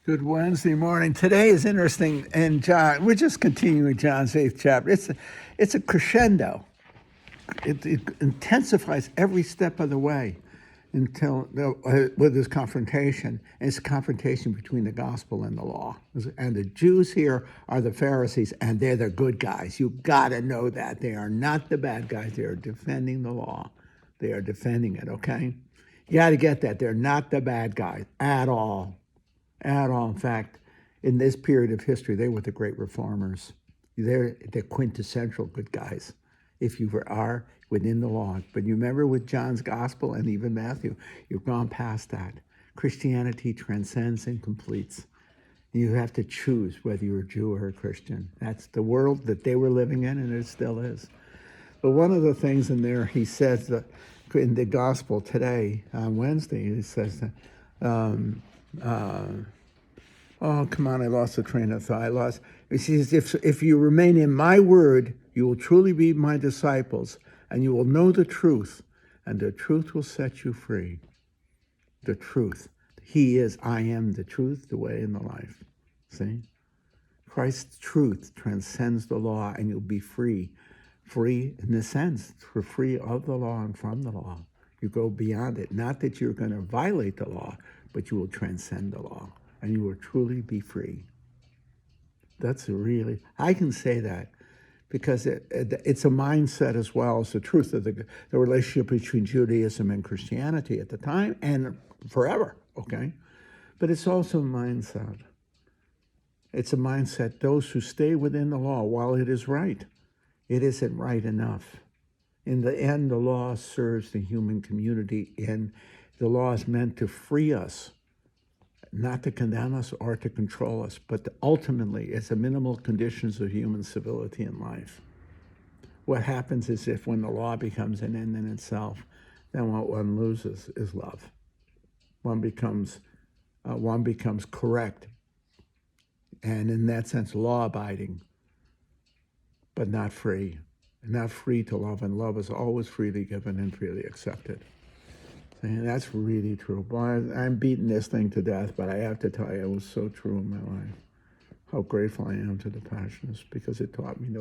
Good Wednesday morning. Today is interesting, and John, we're just continuing John's 8th chapter. It's a crescendo. It intensifies every step of the way until with this confrontation. And it's a confrontation between the gospel and the law. And the Jews here are the Pharisees, and they're the good guys. You got to know that they are not the bad guys. They are defending the law. They are defending it. Okay, you got to get that. They're not the bad guys at all. At all. In fact, in this period of history, they were the great reformers. They're the quintessential good guys, if you are within the law. But you remember with John's gospel and even Matthew, you've gone past that. Christianity transcends and completes. You have to choose whether you're a Jew or a Christian. That's the world that they were living in, and it still is. But one of the things in there, he says that in the gospel today, on Wednesday, he says that, oh, come on, I lost the train of thought. He says, if you remain in my word, you will truly be my disciples, and you will know the truth, and the truth will set you free. The truth. I am the truth, the way, and the life. See? Christ's truth transcends the law, and you'll be free. Free in the sense, for free of the law and from the law. You go beyond it. Not that you're going to violate the law, but you will transcend the law, and you will truly be free. That's I can say that because it's a mindset as well as the truth of the relationship between Judaism and Christianity at the time and forever, okay? But it's also a mindset. It's a mindset, those who stay within the law, while it is right, it isn't right enough. In the end, the law serves the human community, and the law is meant to free us, not to condemn us or to control us, but ultimately, it's the minimal conditions of human civility and life. What happens is if when the law becomes an end in itself, then what one loses is love. One becomes correct, and in that sense, law-abiding, but not free. Not free to love, and love is always freely given and freely accepted. And that's really true. Boy, I'm beating this thing to death, but I have to tell you, it was so true in my life. How grateful I am to the Passionists, because it taught me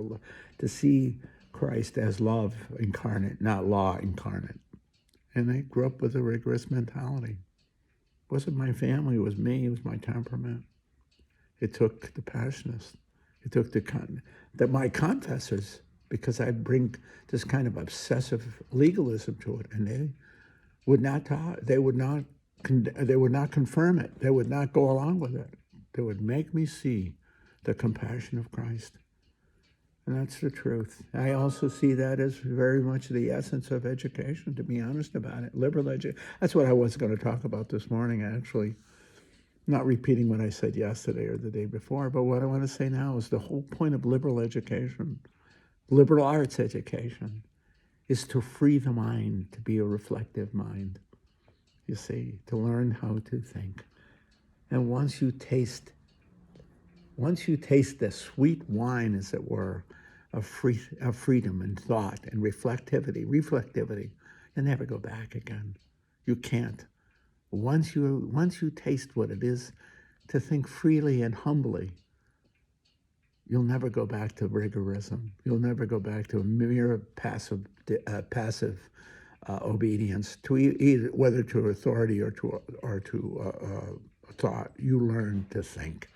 to see Christ as love incarnate, not law incarnate. And I grew up with a rigorous mentality. It wasn't my family, it was me, it was my temperament. It took the Passionists. It took my confessors, because I bring this kind of obsessive legalism to it, and they would not confirm it. They would not go along with it. They would make me see the compassion of Christ. And that's the truth. I also see that as very much the essence of education, to be honest about it. Liberal education. That's what I was going to talk about this morning, actually. Not repeating what I said yesterday or the day before, but what I want to say now is the whole point of liberal education, liberal arts education, is to free the mind, to be a reflective mind, you see, to learn how to think. And once you taste the sweet wine, as it were, of freedom and thought and reflectivity, you'll never go back again. You can't. Once you taste what it is to think freely and humbly, you'll never go back to rigorism. You'll never go back to a mere passive obedience to either, whether to authority or to thought. You learn to think.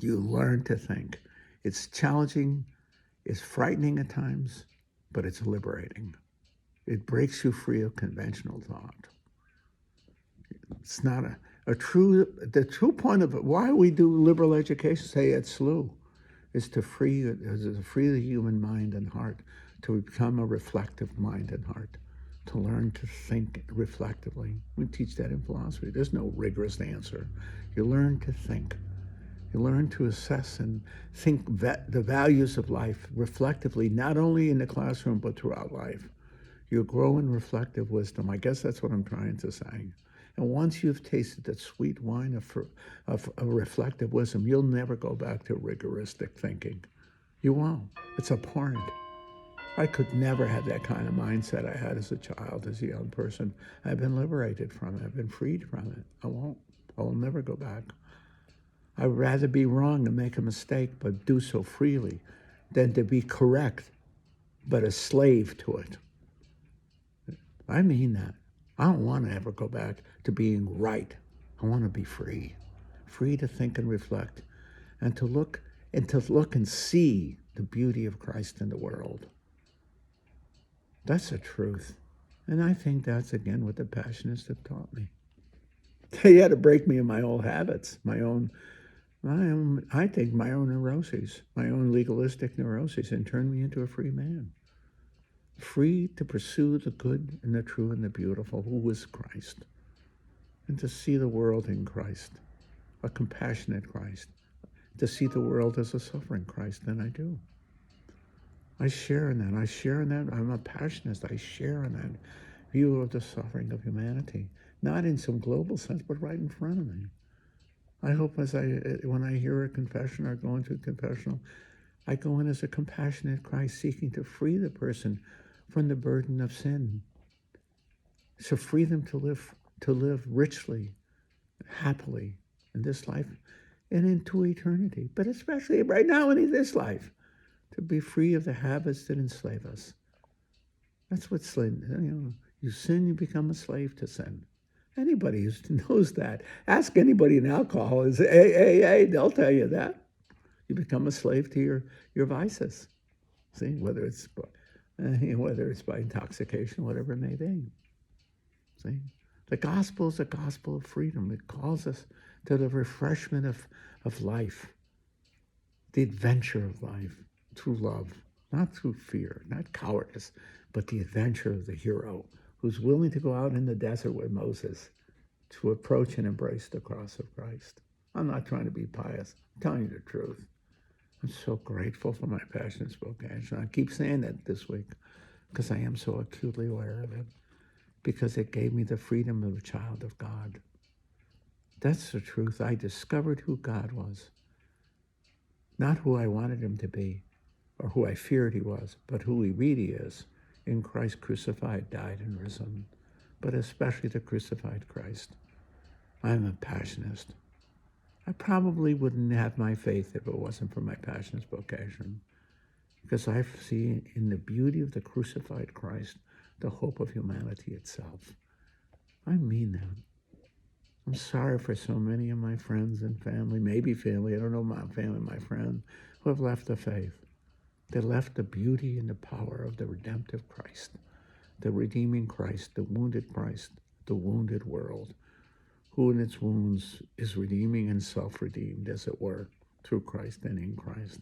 You learn to think. It's challenging, it's frightening at times, but it's liberating. It breaks you free of conventional thought. It's not the true point of it, why we do liberal education, say at SLU, is to free the human mind and heart, to become a reflective mind and heart, to learn to think reflectively. We teach that in philosophy. There's no rigorous answer. You learn to think. You learn to assess and think the values of life reflectively, not only in the classroom, but throughout life. You grow in reflective wisdom. I guess that's what I'm trying to say. And once you've tasted that sweet wine of reflective wisdom, you'll never go back to rigoristic thinking. You won't. It's abhorrent. I could never have that kind of mindset I had as a child, as a young person. I've been liberated from it. I've been freed from it. I won't. I will never go back. I'd rather be wrong and make a mistake, but do so freely, than to be correct, but a slave to it. I mean that. I don't want to ever go back to being right. I want to be free. Free to think and reflect, and to look and see the beauty of Christ in the world. That's the truth. And I think that's, again, what the Passionists have taught me. They had to break me of my old habits, I think my own neuroses, my own legalistic neuroses, and turn me into a free man. Free to pursue the good and the true and the beautiful, who is Christ, and to see the world in Christ, a compassionate Christ, to see the world as a suffering Christ, and I do. I share in that. I'm a Passionist. I share in that view of the suffering of humanity, not in some global sense, but right in front of me. I hope when I hear a confession or go into a confessional, I go in as a compassionate Christ, seeking to free the person from the burden of sin, to free them to live richly, happily in this life and into eternity, but especially right now in this life, to be free of the habits that enslave us. That's what sin, you sin, you become a slave to sin. Anybody who knows that, ask anybody in alcohol, they'll tell you that. You become a slave to your vices. See, whether it's by intoxication, whatever it may be. See, the gospel is a gospel of freedom. It calls us to the refreshment of life, the adventure of life, through love, not through fear, not cowardice, but the adventure of the hero who's willing to go out in the desert with Moses to approach and embrace the cross of Christ. I'm not trying to be pious. I'm telling you the truth. I'm so grateful for my Passionist vocation. I keep saying that this week because I am so acutely aware of it, because it gave me the freedom of a child of God. That's the truth. I discovered who God was, not who I wanted him to be or who I feared he was, but who he really is in Christ crucified, died, and risen, but especially the crucified Christ. I'm a Passionist. I probably wouldn't have my faith if it wasn't for my Passionist vocation, because I see in the beauty of the crucified Christ the hope of humanity itself. I mean that. I'm sorry for so many of my friends and family, maybe family, I don't know, my family, my friend, who have left the faith. They left the beauty and the power of the redemptive Christ, the redeeming Christ, the wounded Christ, the wounded world, who in its wounds is redeeming and self-redeemed, as it were, through Christ and in Christ.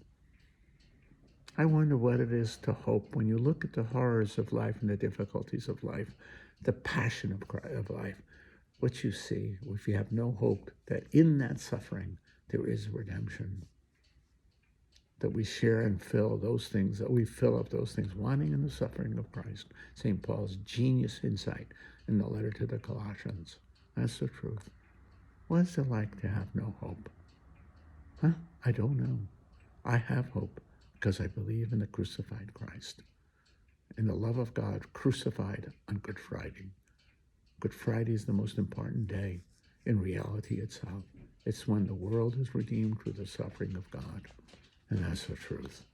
I wonder what it is to hope when you look at the horrors of life and the difficulties of life, the passion of life, what you see, if you have no hope, that in that suffering there is redemption, that we share and fill those things, that we fill up those things, wanting in the suffering of Christ. St. Paul's genius insight in the letter to the Colossians. That's the truth. What is it like to have no hope? I don't know. I have hope because I believe in the crucified Christ, in the love of God crucified on Good Friday. Good Friday is the most important day in reality itself. It's when the world is redeemed through the suffering of God. And that's the truth.